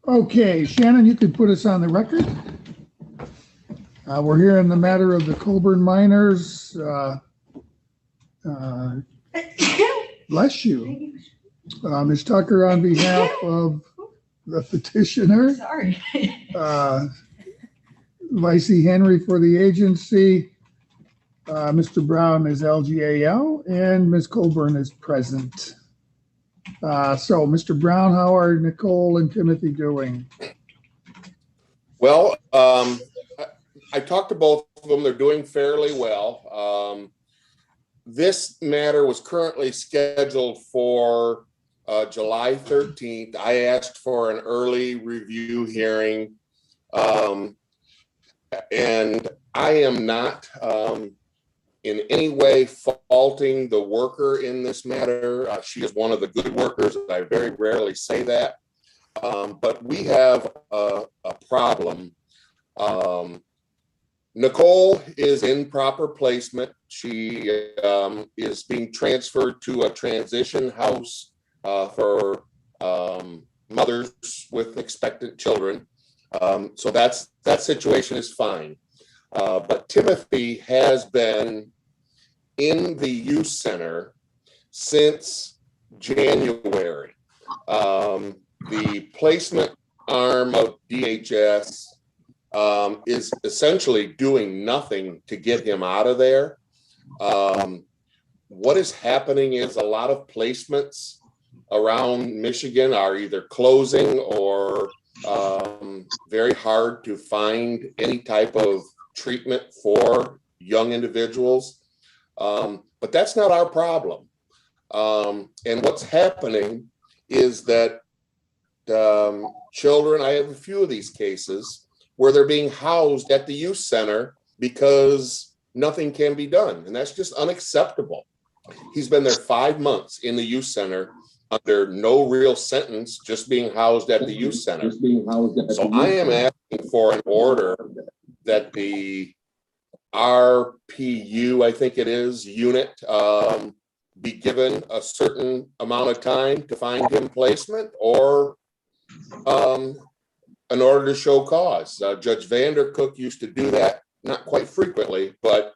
Okay, Shannon, you could put us on the record. We're here in the matter of the Colburn miners. Bless you. Ms. Tucker, on behalf of the petitioner. Sorry. Vicey Henry for the agency. Mr. Brown is LGAL, and Ms. Colburn is present. So, Mr. Brown, how are Nicole and Timothy doing? Well, I talked to both of them. They're doing fairly well. This matter was currently scheduled for July 13th. I asked for an early review hearing, and I am not in any way faulting the worker in this matter. She is one of the good workers. I very rarely say that, but we have a problem. Nicole is in proper placement. She is being transferred to a transition house for mothers with expectant children. So that situation is fine. But Timothy has been in the youth center since January. The placement arm of DHS is essentially doing nothing to get him out of there. What is happening is a lot of placements around Michigan are either closing or very hard to find any type of treatment for young individuals. But that's not our problem. And what's happening is that children, I have a few of these cases where they're being housed at the youth center because nothing can be done. And that's just unacceptable. He's been there 5 months in the youth center under no real sentence, just being housed at the youth center. So I am asking for an order that the RPU, I think it is, unit be given a certain amount of time to find him placement, or in order to show cause. Judge Vandercook used to do that, not quite frequently, but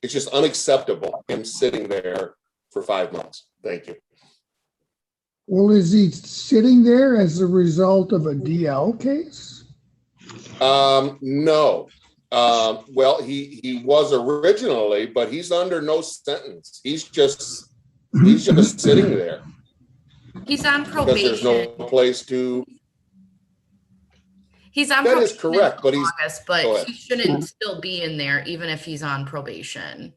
it's just unacceptable, him sitting there for 5 months. Thank you. Well, is he sitting there as a result of a DL case? No. Well, he was originally, but he's under no sentence. He's just sitting there. He's on probation. Because there's no place to. He's on that probation. Is correct, but he's. August, but he shouldn't still be in there, even if he's on probation.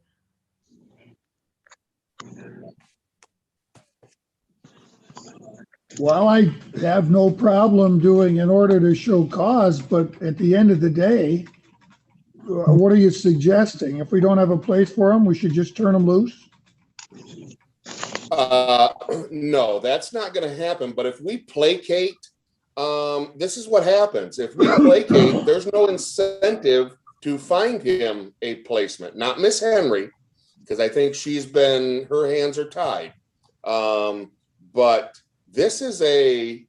Well, I have no problem doing in order to show cause, but at the end of the day, what are you suggesting? If we don't have a place for him, we should just turn him loose? No, that's not going to happen. But if we placate, this is what happens. If we placate, there's no incentive to find him a placement. Not Miss Henry, because I think her hands are tied. But this is a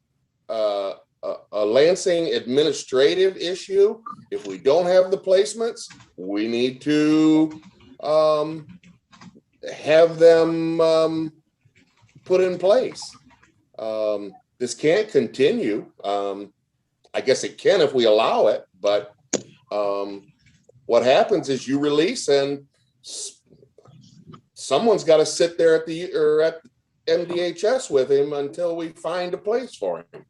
Lansing administrative issue. If we don't have the placements, we need to have them put in place. This can't continue. I guess it can if we allow it, but what happens is you release and someone's got to sit there at MDHS with him until we find a place for him.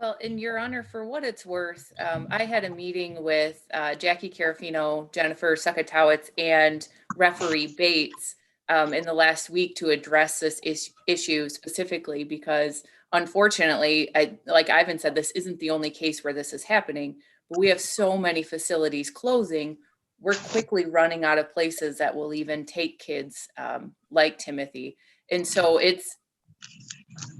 Well, in Your Honor, for what it's worth, I had a meeting with Jackie Carafino, Jennifer Sukatowicz, and referee Bates in the last week to address this issue specifically, because unfortunately, like Ivan said, this isn't the only case where this is happening, but we have so many facilities closing. We're quickly running out of places that will even take kids like Timothy. And so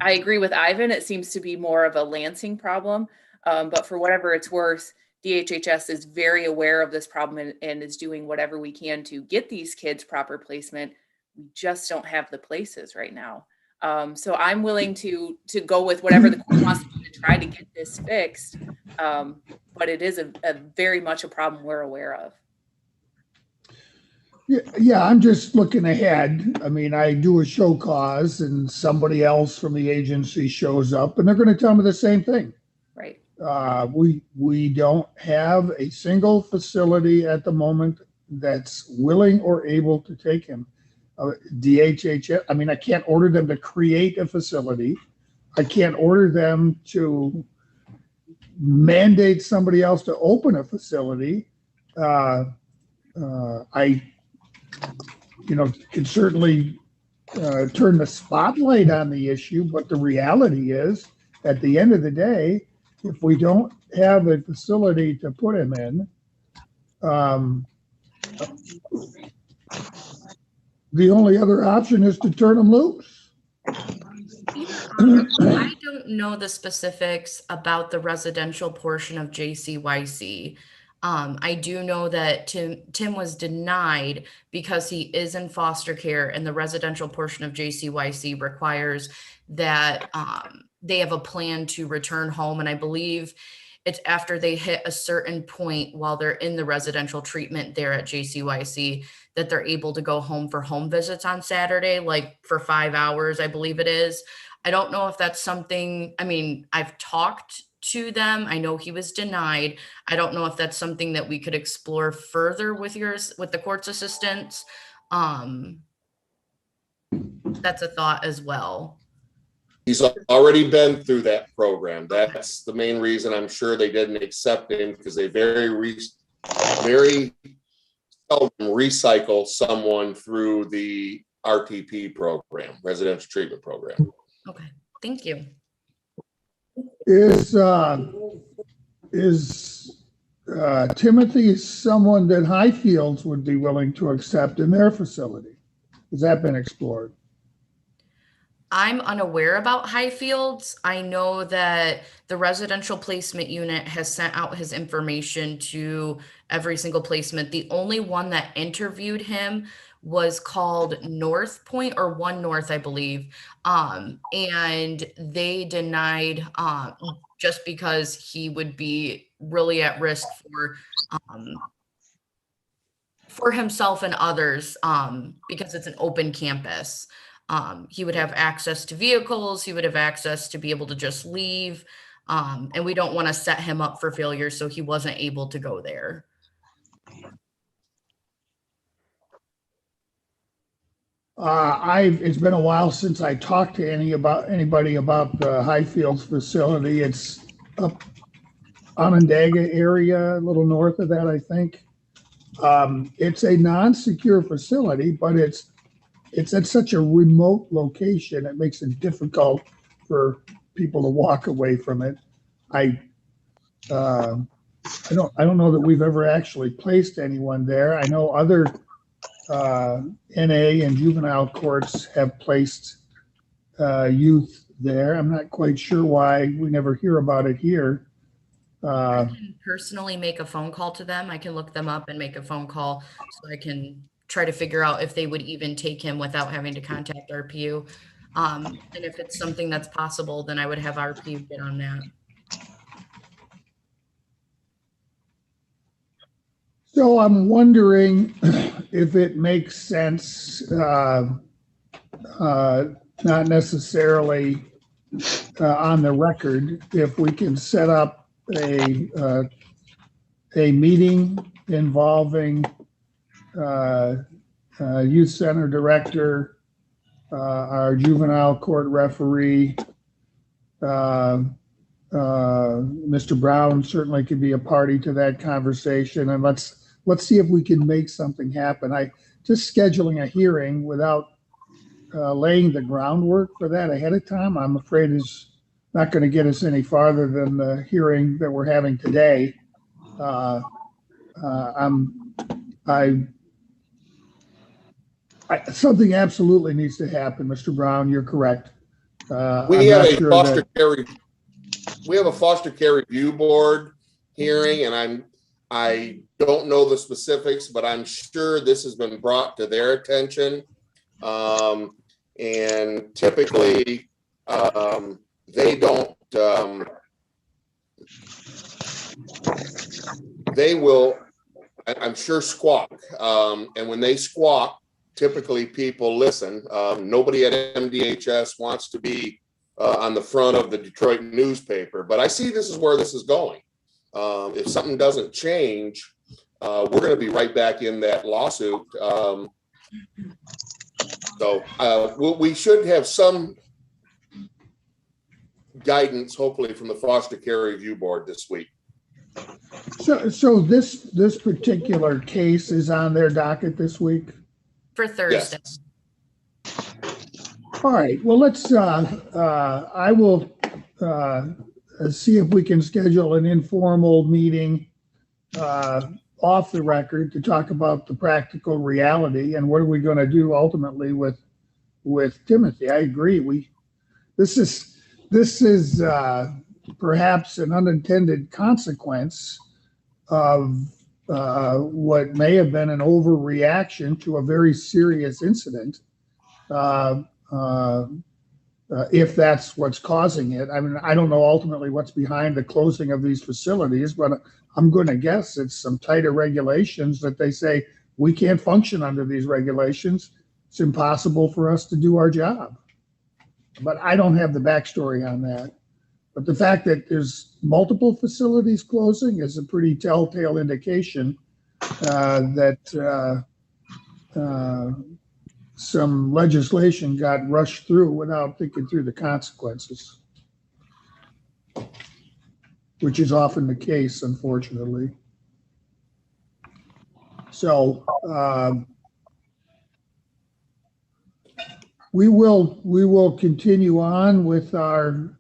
I agree with Ivan. It seems to be more of a Lansing problem, but for whatever it's worth, DHHS is very aware of this problem and is doing whatever we can to get these kids proper placement. We just don't have the places right now. So I'm willing to go with whatever the court wants to do to try to get this fixed. But it is a very much a problem we're aware of. Yeah, I'm just looking ahead. I mean, I do a show cause and somebody else from the agency shows up and they're going to tell me the same thing. Right. We don't have a single facility at the moment that's willing or able to take him. DHHS, I mean, I can't order them to create a facility. I can't order them to mandate somebody else to open a facility. I can certainly turn the spotlight on the issue, but the reality is, at the end of the day, if we don't have a facility to put him in, the only other option is to turn him loose. I don't know the specifics about the residential portion of JCYC. I do know that Tim was denied because he is in foster care, and the residential portion of JCYC requires that they have a plan to return home. And I believe it's after they hit a certain point while they're in the residential treatment there at JCYC that they're able to go home for home visits on Saturday, like for 5 hours, I believe it is. I don't know if that's something, I mean, I've talked to them. I know he was denied. I don't know if that's something that we could explore further with the court's assistance. That's a thought as well. He's already been through that program. That's the main reason I'm sure they didn't accept him, because they very seldom recycle someone through the RTP program, residential treatment program. Okay, thank you. Is Timothy someone that Highfields would be willing to accept in their facility? Has that been explored? I'm unaware about Highfields. I know that the residential placement unit has sent out his information to every single placement. The only one that interviewed him was called North Point, or One North, I believe. And they denied just because he would be really at risk for himself and others, because it's an open campus. He would have access to vehicles. He would have access to be able to just leave. And we don't want to set him up for failure, so he wasn't able to go there. It's been a while since I talked to anybody about the Highfields facility. It's up Onondaga area, a little north of that, I think. It's a non-secure facility, but it's at such a remote location, it makes it difficult for people to walk away from it. I don't know that we've ever actually placed anyone there. I know other NA and juvenile courts have placed youth there. I'm not quite sure why we never hear about it here. I can personally make a phone call to them. I can look them up and make a phone call so I can try to figure out if they would even take him without having to contact RPU. And if it's something that's possible, then I would have RPU get on that. So I'm wondering if it makes sense, not necessarily on the record, if we can set up a meeting involving youth center director, our juvenile court referee, Mr. Brown certainly could be a party to that conversation, and let's see if we can make something happen. Just scheduling a hearing without laying the groundwork for that ahead of time, I'm afraid is not going to get us any farther than the hearing that we're having today. Something absolutely needs to happen, Mr. Brown. You're correct. We have a foster care review board hearing, and I don't know the specifics, but I'm sure this has been brought to their attention. and typically they don't. They will, I'm sure, squawk. And when they squawk, typically people listen. Nobody at MDHS wants to be on the front of the Detroit newspaper, but I see this is where this is going. If something doesn't change, we're going to be right back in that lawsuit. We should have some guidance, hopefully, from the Foster Care Review Board this week. So this particular case is on their docket this week? For Thursday. Yes. All right, well, let's, I will see if we can schedule an informal meeting off the record to talk about the practical reality and what are we going to do ultimately with Timothy. I agree. This is perhaps an unintended consequence of what may have been an overreaction to a very serious incident. If that's what's causing it. I mean, I don't know ultimately what's behind the closing of these facilities, but I'm going to guess it's some tighter regulations that they say we can't function under these regulations. It's impossible for us to do our job. But I don't have the backstory on that. But the fact that there's multiple facilities closing is a pretty telltale indication that some legislation got rushed through without thinking through the consequences, which is often the case, unfortunately. So we will continue on with our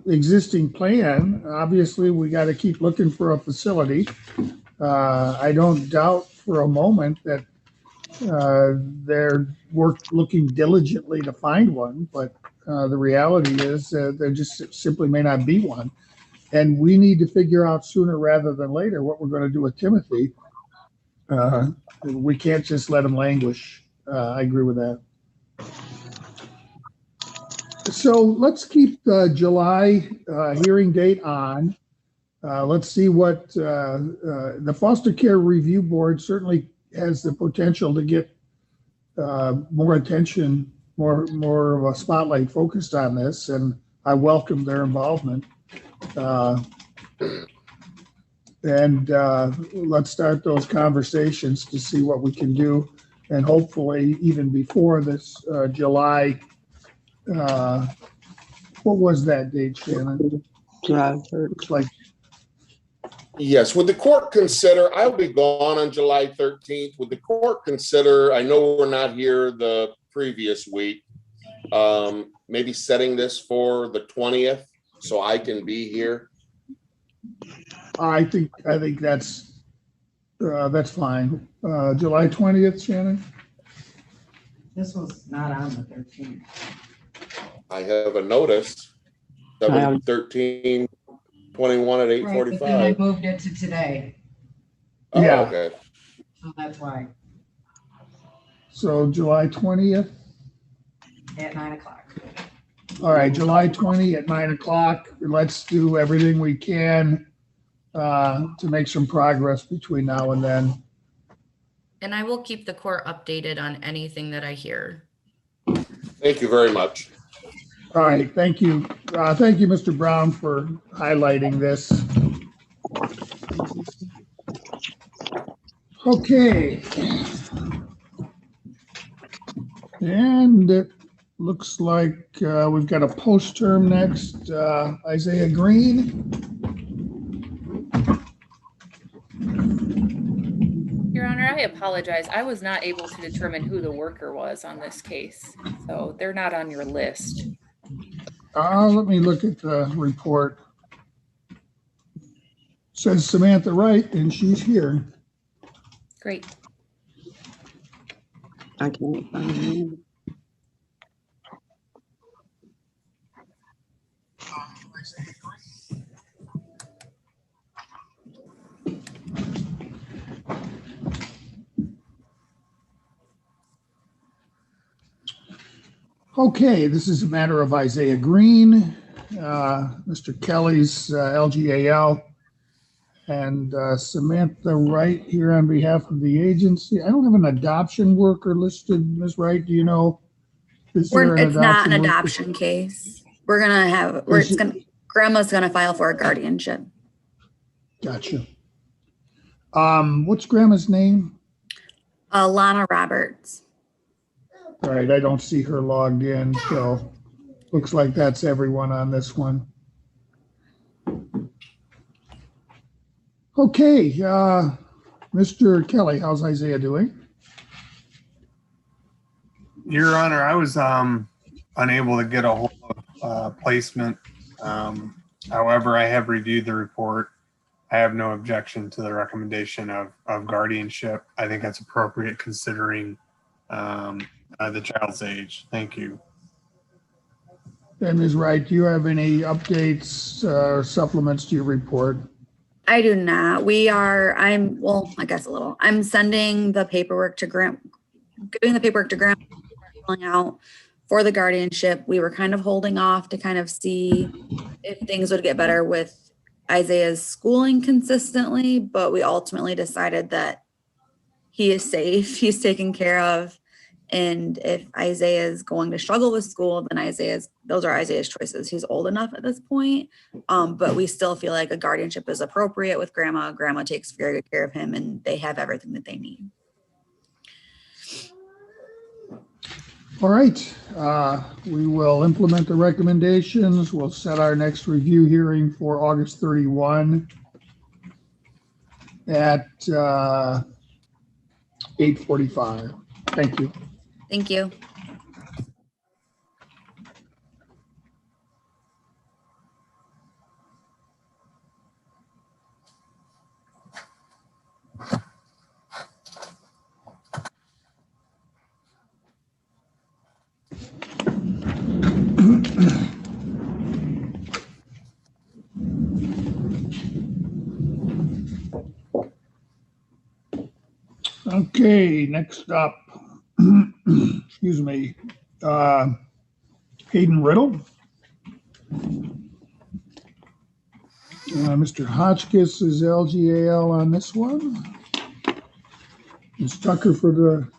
existing plan. Obviously, we got to keep looking for a facility. I don't doubt for a moment that they're looking diligently to find one, but the reality is there just simply may not be one. And we need to figure out sooner rather than later what we're going to do with Timothy. We can't just let him languish. I agree with that. So let's keep the July hearing date on. Let's see what the Foster Care Review Board certainly has the potential to get more attention, more of a spotlight focused on this, and I welcome their involvement. And let's start those conversations to see what we can do, and hopefully even before this July. What was that date, Shannon? July 3rd. Looks like. Yes, would the court consider, I'll be gone on July 13th. Would the court consider, I know we're not here the previous week, maybe setting this for the 20th so I can be here? I think that's fine. July 20th, Shannon? This was not on the 13th. I have a notice, 7/13/21 at 8:45. Right, but then I moved it to today, Oh, Yeah. okay. so that's why, So July 20th. at 9 o'clock. All right, July 20 at 9 o'clock. Let's do everything we can to make some progress between now and then. And I will keep the court updated on anything that I hear. Thank you very much. All right, thank you. Thank you, Mr. Brown, for highlighting this. Okay. And it looks like we've got a post-term next. Isaiah Green. Your Honor, I apologize. I was not able to determine who the worker was on this case, so they're not on your list. Let me look at the report. Says Samantha Wright, and she's here. Great. I can't find him. Okay, this is a matter of Isaiah Green, Mr. Kelly's LGAL, and Samantha Wright here on behalf of the agency. I don't have an adoption worker listed, Ms. Wright. Do you know? Is there an It's not an worker? adoption case. We're gonna have, we're, it's gonna, grandma's gonna file for a guardianship. Gotcha. What's grandma's name? Lana Roberts. All right, I don't see her logged in, so looks like that's everyone on this one. Okay, Mr. Kelly, how's Isaiah doing? Your Honor, I was unable to get a hold of placement. However, I have reviewed the report. I have no objection to the recommendation of guardianship. I think that's appropriate considering the child's age. Thank you. And Ms. Wright, do you have any updates or supplements to your report? I do not. Well, I guess a little. I'm sending the paperwork to Graham, giving the paperwork to Graham, filling out for the guardianship. We were kind of holding off to kind of see if things would get better with Isaiah's schooling consistently, but we ultimately decided that he is safe, he's taken care of. And if Isaiah is going to struggle with school, then those are Isaiah's choices. He's old enough at this point. But we still feel like a guardianship is appropriate with grandma. Grandma takes very good care of him and they have everything that they need. All right, we will implement the recommendations. We'll set our next review hearing for August 31 at 8:45. Thank you. Thank you. Okay, next up, excuse me, Hayden Riddle. Mr. Hotchkiss is LGAL on this one. Ms. Tucker for the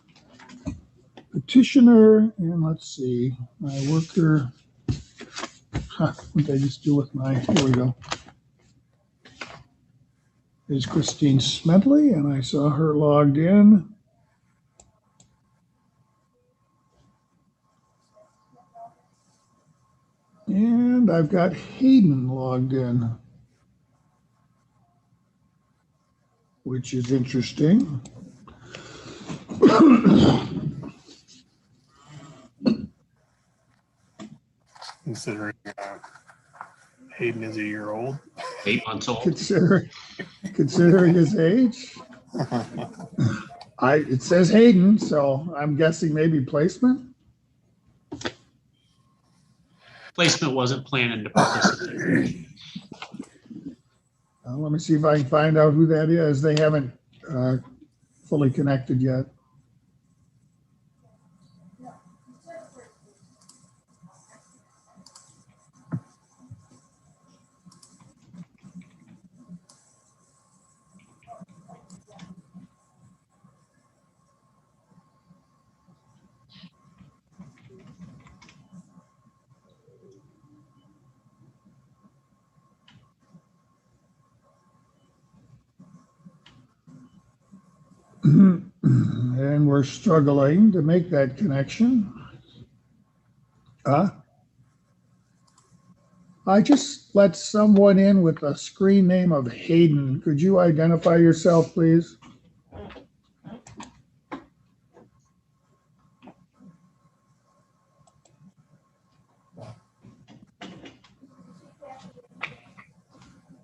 petitioner, and let's see, my worker. What did I just do with my, here we go. Is Christine Smedley, and I saw her logged in. And I've got Hayden logged in, which is interesting. Considering Hayden is a year old. 8 months old. Considering his age. It says Hayden, so I'm guessing maybe placement. Placement wasn't planning to participate. Let me see if I can find out who that is. They haven't fully connected yet. And we're struggling to make that connection. I just let someone in with a screen name of Hayden. Could you identify yourself, please?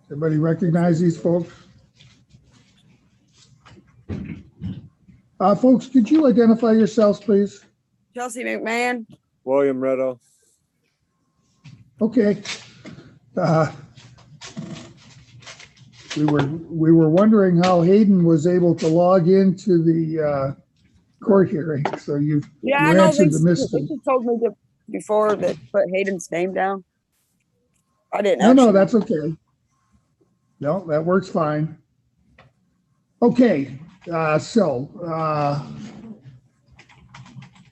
Everybody recognize these folks? Folks, could you identify yourselves, please? Chelsea McMahon. William Riddle. Okay. We were wondering how Hayden was able to log into the court hearing. So you I know answered they the mystery. just told me before that put Hayden's name down? I didn't. No, actually- that's okay. No, that works fine. Okay,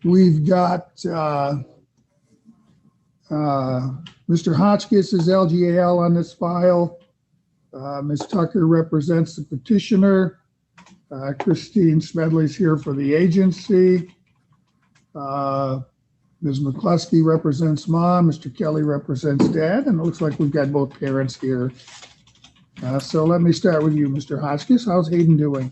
we've got Mr. Hotchkiss is LGAL on this file. Ms. Tucker represents the petitioner. Christine Smedley's here for the agency. Ms. McCluskey represents mom. Mr. Kelly represents dad, and it looks like we've got both parents here. So let me start with you, Mr. Hotchkiss. How's Hayden doing?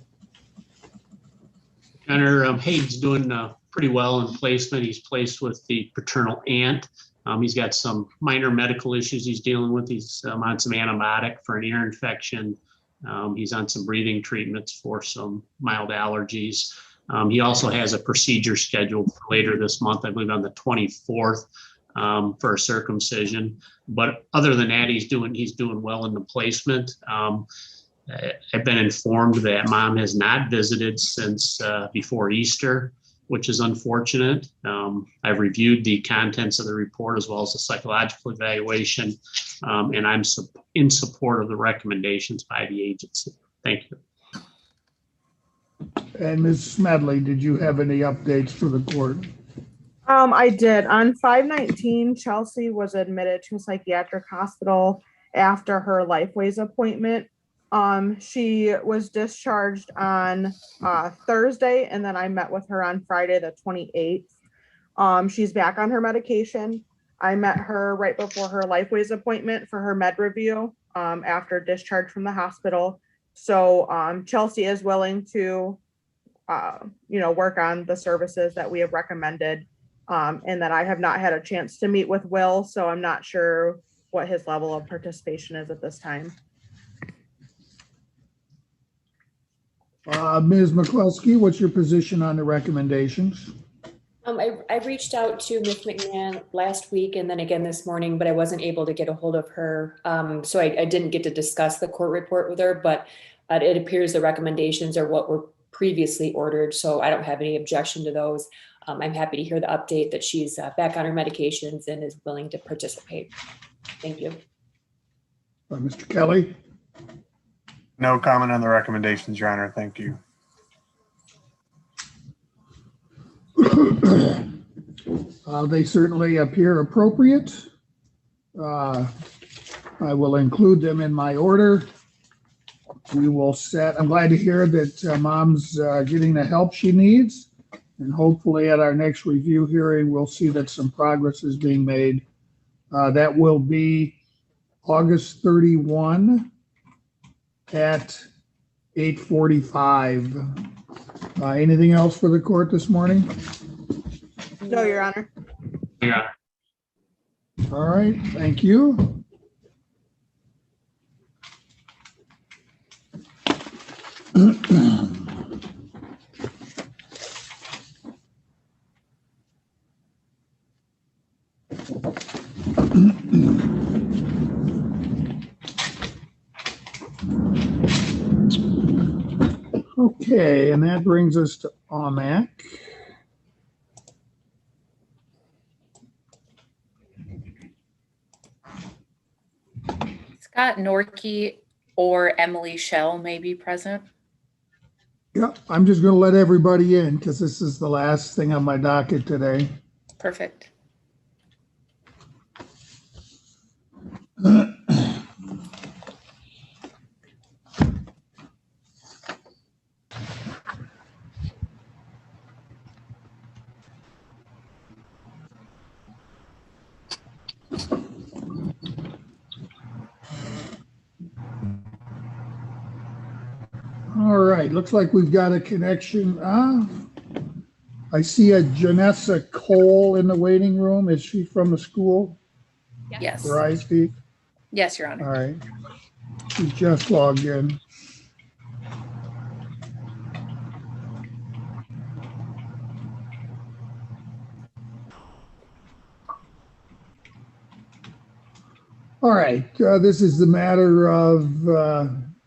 Gunner, Hayden's doing pretty well in placement. He's placed with the paternal aunt. He's got some minor medical issues he's dealing with. He's on some antibiotic for an ear infection. He's on some breathing treatments for some mild allergies. He also has a procedure scheduled for later this month, I believe on the 24th, for a circumcision. But other than that, he's doing well in the placement. I've been informed that mom has not visited since before Easter, which is unfortunate. I've reviewed the contents of the report as well as the psychological evaluation, and I'm in support of the recommendations by the agency. Thank you. And Ms. Smedley, did you have any updates for the court? I did. On 5/19, Chelsea was admitted to a psychiatric hospital after her Lifeways appointment. She was discharged on Thursday, and then I met with her on Friday, the 28th. She's back on her medication. I met her right before her Lifeways appointment for her med review after discharge from the hospital. So Chelsea is willing to, work on the services that we have recommended, and that I have not had a chance to meet with Will, so I'm not sure what his level of participation is at this time. Ms. McCluskey, what's your position on the recommendations? I reached out to Ms. McMahon last week and then again this morning, but I wasn't able to get a hold of her. So I didn't get to discuss the court report with her, but it appears the recommendations are what were previously ordered. So I don't have any objection to those. I'm happy to hear the update that she's back on her medications and is willing to participate. Thank you. Mr. Kelly? No comment on the recommendations, Your Honor. Thank you. They certainly appear appropriate. I will include them in my order. We will I'm glad to hear that mom's getting the help she needs. And hopefully at our next review hearing, we'll see that some progress is being made. That will be August 31 at 8:45. Anything else for the court this morning? No, Your Honor. Yeah. All right, thank you. Okay, and that brings us to Armack. Scott Norkey or Emily Schell may be present. Yeah, I'm just going to let everybody in because this is the last thing on my docket today. Perfect. All right, looks like we've got a connection. I see a Janessa Cole in the waiting room. Is she from the school? Yes. Where I speak? Yes, Your Honor. All right. She's just logged in. All right, this is the matter of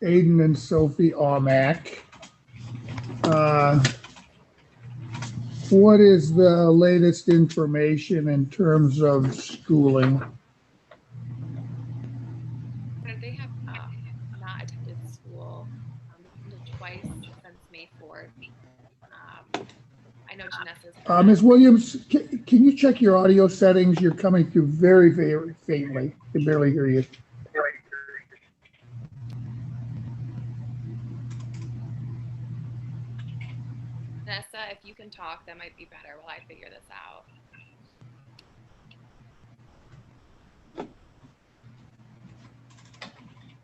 Aiden and Sophie Armack. what is the latest information in terms of schooling? They have not attended school. Attended twice since May 4th. I know Janessa's. Ms. Williams, can you check your audio settings? You're coming through very, very faintly. I can barely hear you. Janessa, if you can talk, that might be better while I figure this out.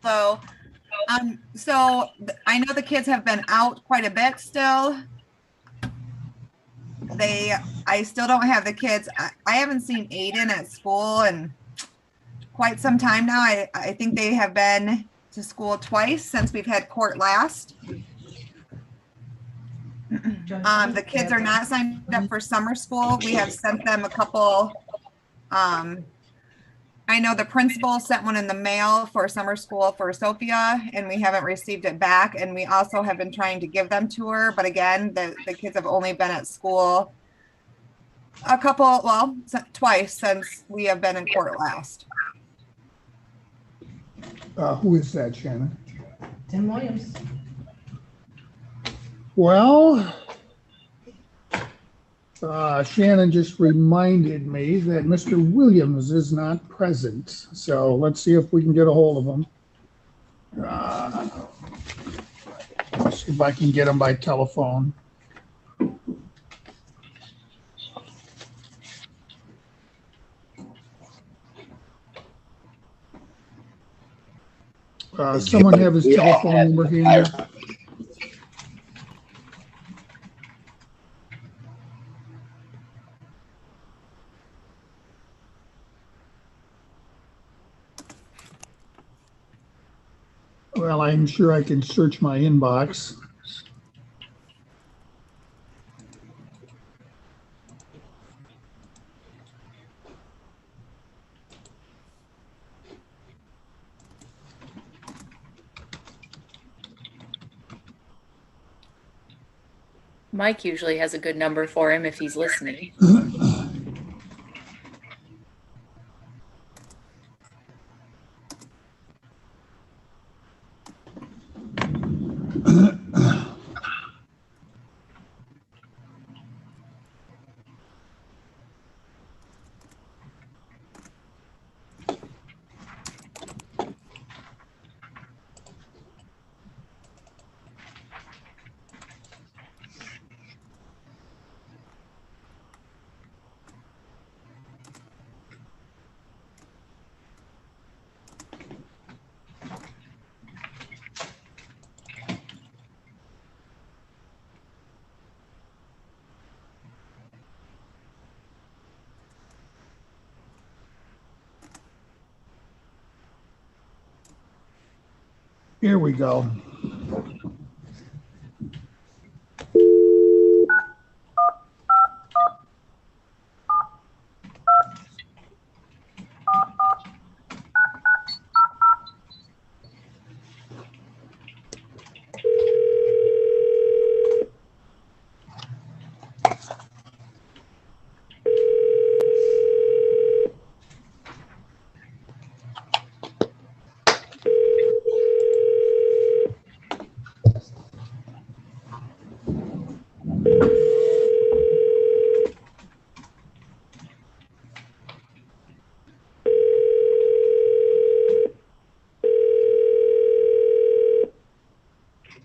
So I know the kids have been out quite a bit still. I still don't have the kids. I haven't seen Aiden at school in quite some time now. I think they have been to school twice since we've had court last. The kids are not signed up for summer school. We have sent them a couple. I know the principal sent one in the mail for summer school for Sophia, and we haven't received it back. And we also have been trying to give them to her, but again, the kids have only been at school twice since we have been in court last. Who is that, Shannon? Tim Williams. Well, Shannon just reminded me that Mr. Williams is not present. So let's see if we can get a hold of him. Let's see if I can get him by telephone. Someone have his telephone number here. Well, I'm sure I can search my inbox. Mike usually has a good number for him if he's listening. Here we go.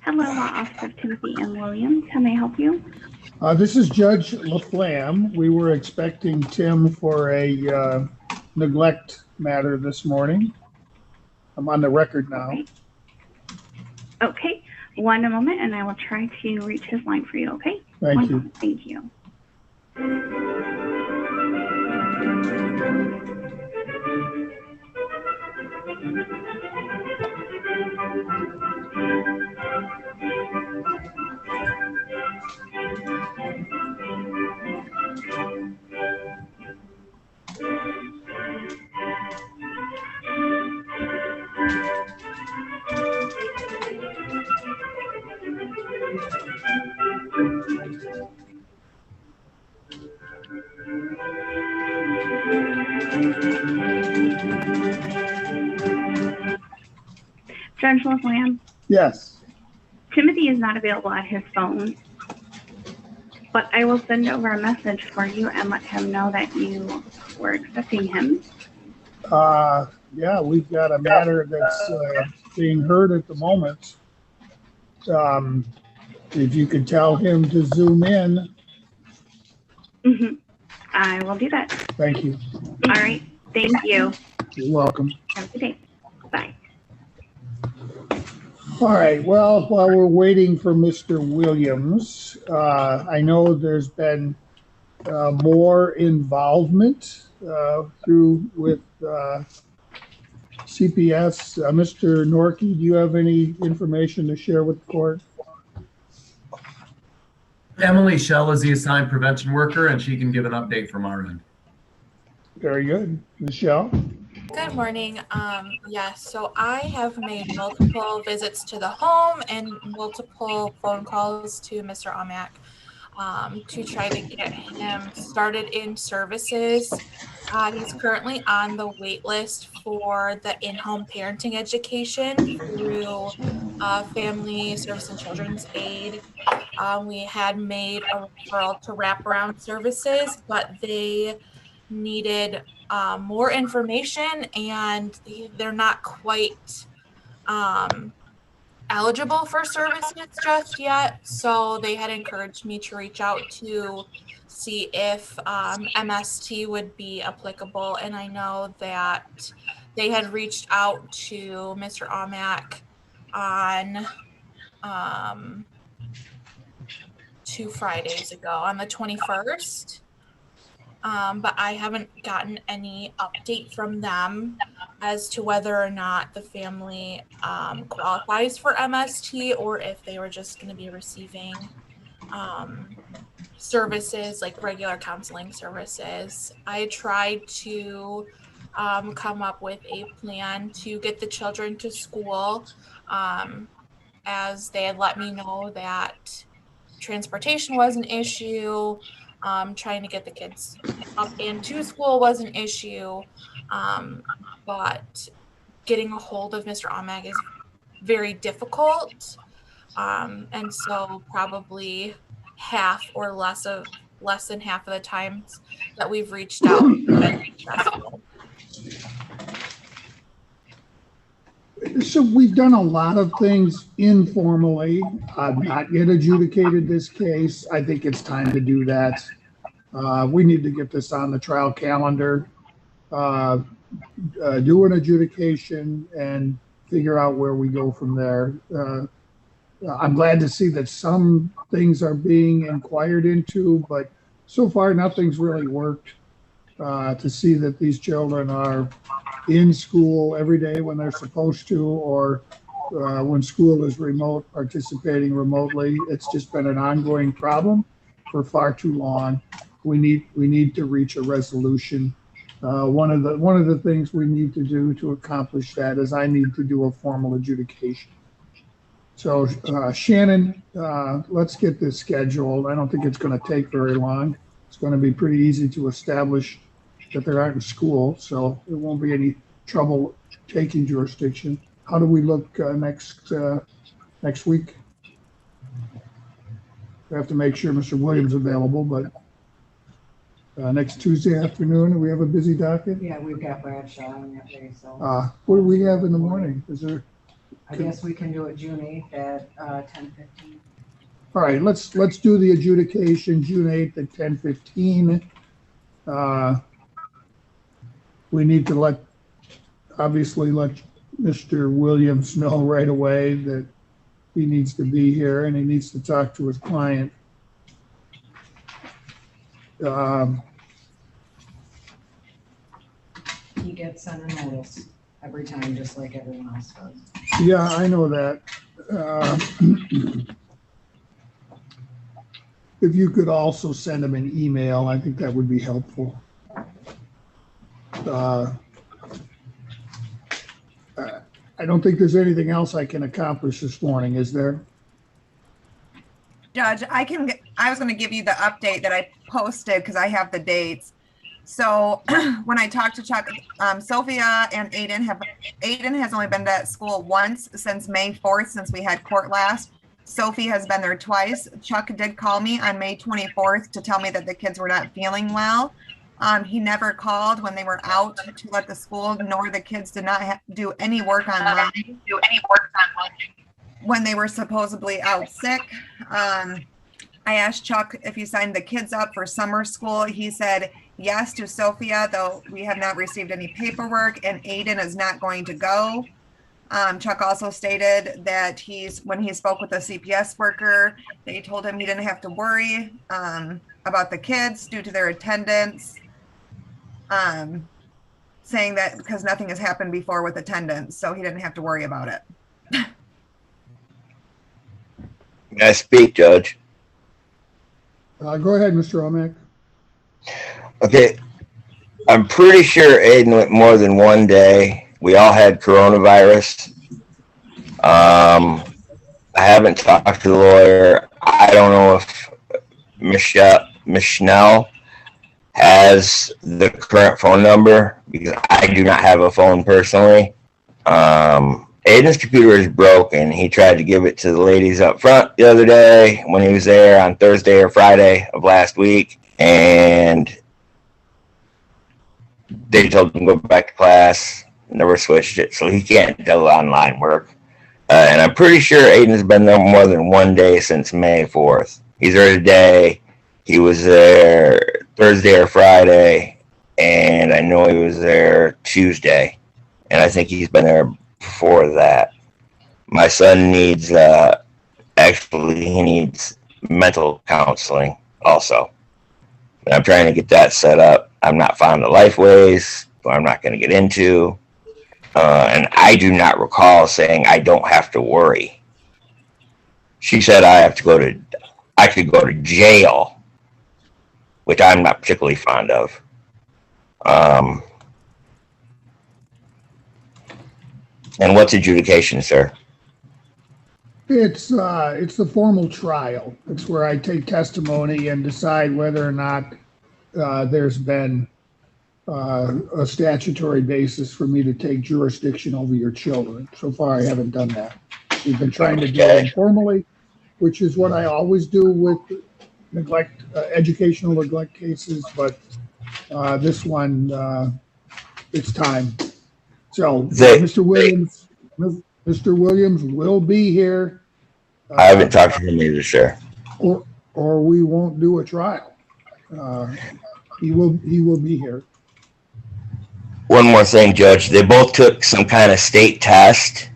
Hello, Law Officer Timothy M. Williams. How may I help you? This is Judge LaFlamme. We were expecting Tim for a neglect matter this morning. I'm on the record now. Okay, one moment, and I will try to reach his line for you, okay? Thank you. Moment. Thank you. Judge LaFlamme, Yes. Timothy is not available at his phone, but I will send over a message for you and let him know that you were expecting him. Yeah, we've got a matter that's being heard at the moment. If you could tell him to zoom in. Mm-hmm. I will do that. Thank you. All right. Thank you. You're welcome. Have a good day. Bye. All right. Well, while we're waiting for Mr. Williams, I know there's been more involvement with CPS. Mr. Norkey, do you have any information to share with the court? Emily Shell is the assigned prevention worker, and she can give an update from our end. Very good. Michelle? Good morning. Yes, so I have made multiple visits to the home and multiple phone calls to Mr. Armack to try to get him started in services. He's currently on the wait list for the in-home parenting education through Family Service and Children's Aid. We had made a referral to wraparound services, but they needed more information and they're not quite eligible for services just yet. So they had encouraged me to reach out to see if MST would be applicable. And I know that they had reached out to Mr. Armack on 2 Fridays ago on the 21st. But I haven't gotten any update from them as to whether or not the family qualifies for MST or if they were just going to be receiving services like regular counseling services. I tried to come up with a plan to get the children to school as they had let me know that transportation was an issue. Trying to get the kids up and to school was an issue, but getting a hold of Mr. Armack is very difficult, and so probably half or less than half of the times that we've reached out have been successful. So we've done a lot of things informally. I've not yet adjudicated this case. I think it's time to do that. We need to get this on the trial calendar, do an adjudication, and figure out where we go from there. I'm glad to see that some things are being inquired into, but so far nothing's really worked. To see that these children are in school every day when they're supposed to, or when school is remote, participating remotely. It's just been an ongoing problem for far too long. We need to reach a resolution. One of the things we need to do to accomplish that is I need to do a formal adjudication. So Shannon, let's get this scheduled. I don't think it's going to take very long. It's going to be pretty easy to establish that they aren't in school, so there won't be any trouble taking jurisdiction. How do we look next week? We have to make sure Mr. Williams is available, but next Tuesday afternoon, we have a busy docket. Yeah, we've got Bradshaw on that day, so. What do we have in the morning? Is there? I guess we can do it June 8th at 10:15. All right, let's do the adjudication June 8th at 10:15. We need to obviously let Mr. Williams know right away that he needs to be here and he needs to talk to his client. He gets sent a notice every time, just like everyone else does. Yeah, I know that. If you could also send him an email, I think that would be helpful. I don't think there's anything else I can accomplish this morning, is there? Judge, I was going to give you the update that I posted because I have the dates. So when I talked to Chuck, Sophia and Aiden has only been to school once since May 4th, since we had court last. Sophie has been there twice. Chuck did call me on May 24th to tell me that the kids were not feeling well. He never called when they were out to let the school, nor the kids did not do any work online. When they were supposedly out sick. I asked Chuck if he signed the kids up for summer school. He said yes to Sophia, though we have not received any paperwork, and Aiden is not going to go. Chuck also stated that when he spoke with the CPS worker, they told him he didn't have to worry about the kids due to their attendance, saying that because nothing has happened before with attendance, so he didn't have to worry about it. May I speak, Judge? Go ahead, Mr. Armack. Okay. I'm pretty sure Aiden went more than one day. We all had coronavirus. I haven't talked to the lawyer. I don't know if Michelle has the current phone number because I do not have a phone personally. Aiden's computer is broken. He tried to give it to the ladies up front the other day when he was there on Thursday or Friday of last week, and they told him to go back to class. Never switched it, so he can't do online work. And I'm pretty sure Aiden's been there more than one day since May 4th. He's there today. He was there Thursday or Friday, and I know he was there Tuesday. And I think he's been there before that. My son needs, he needs mental counseling also. And I'm trying to get that set up. I'm not fond of Lifeways, so I'm not going to get into. And I do not recall saying I don't have to worry. She said I could go to jail, which I'm not particularly fond of. And what's adjudication, sir? It's the formal trial. It's where I take testimony and decide whether or not there's been a statutory basis for me to take jurisdiction over your children. So far, I haven't done that. We've been trying to do it informally, which is what I always do with neglect, educational neglect cases. But this one, it's time. So, Mr. Williams will be here. I haven't talked to him either, sir. Or we won't do a trial. He will be here. One more thing, Judge. They both took some kind of state test,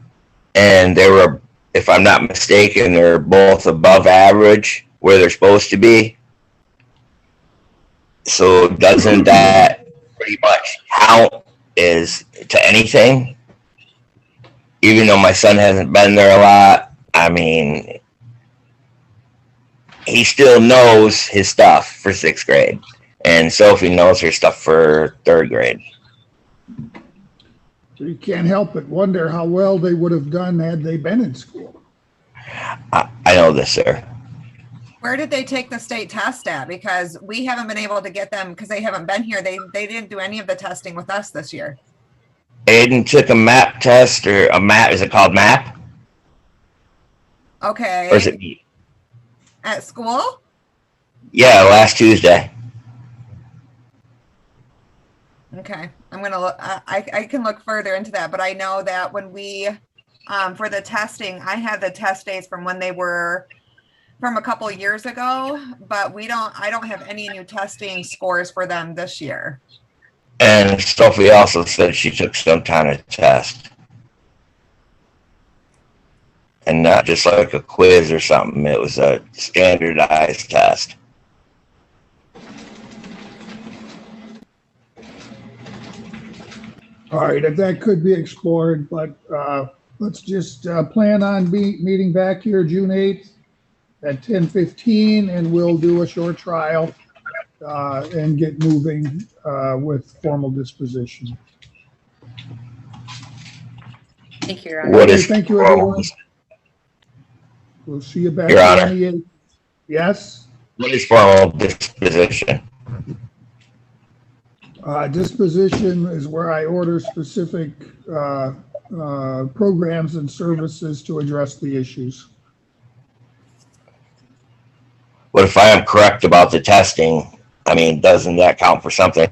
and they were, if I'm not mistaken, they're both above average where they're supposed to be. So doesn't that pretty much count as to anything? Even though my son hasn't been there a lot, I mean, he still knows his stuff for 6th grade. And Sophie knows her stuff for 3rd grade. So you can't help but wonder how well they would have done had they been in school. I know this, sir. Where did they take the state test at? Because we haven't been able to get them because they haven't been here. They didn't do any of the testing with us this year. Aiden took a MAP test, or a MAP, is it called MAP? Okay. Or is it MEAP? At school? Yeah, last Tuesday. Okay, I'm gonna look. I can look further into that, but I know that when we, for the testing, I had the test dates from when they were from a couple of years ago, but I don't have any new testing scores for them this year. And Sophie also said she took some kind of test. And not just like a quiz or something. It was a standardized test. All right, if that could be explored, but let's just plan on meeting back here June 8th at 10:15, and we'll do a short trial and get moving with formal disposition. Thank you, Your Honor. Thank you, everyone. We'll see you back Your on Honor. the 8th. Yes? What is formal disposition? Disposition is where I order specific programs and services to address the issues. What if I am correct about the testing? I mean, doesn't that count for something?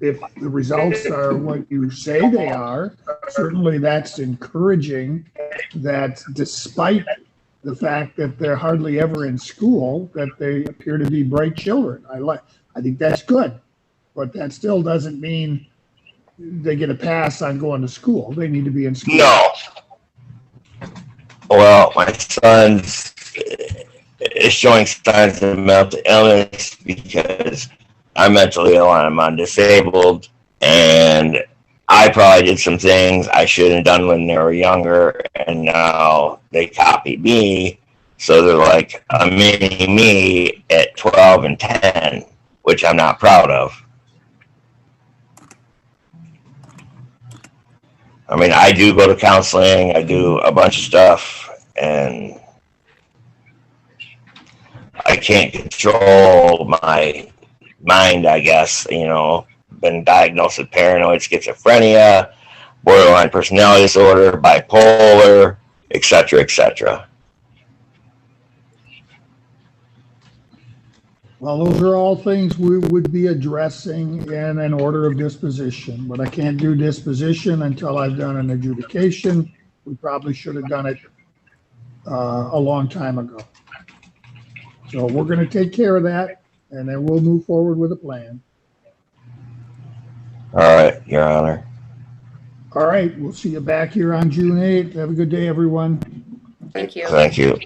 If the results are what you say they are, certainly that's encouraging that despite the fact that they're hardly ever in school, that they appear to be bright children. I think that's good, but that still doesn't mean they get a pass on going to school. They need to be in school. No. Well, my son's is showing signs of mental illness because I'm mentally ill and I'm disabled, and I probably did some things I shouldn't have done when they were younger, and now they copied me. So they're like a mini me at 12 and 10, which I'm not proud of. I mean, I do go to counseling, I do a bunch of stuff, and I can't control my mind, I guess. You know, been diagnosed with paranoid schizophrenia, borderline personality disorder, bipolar, etc., etc. Well, those are all things we would be addressing in an order of disposition, but I can't do disposition until I've done an adjudication. We probably should have done it a long time ago. So we're going to take care of that, and then we'll move forward with a plan. All right, Your Honor. All right, we'll see you back here on June 8th. Have a good day, everyone. Thank you. Thank you.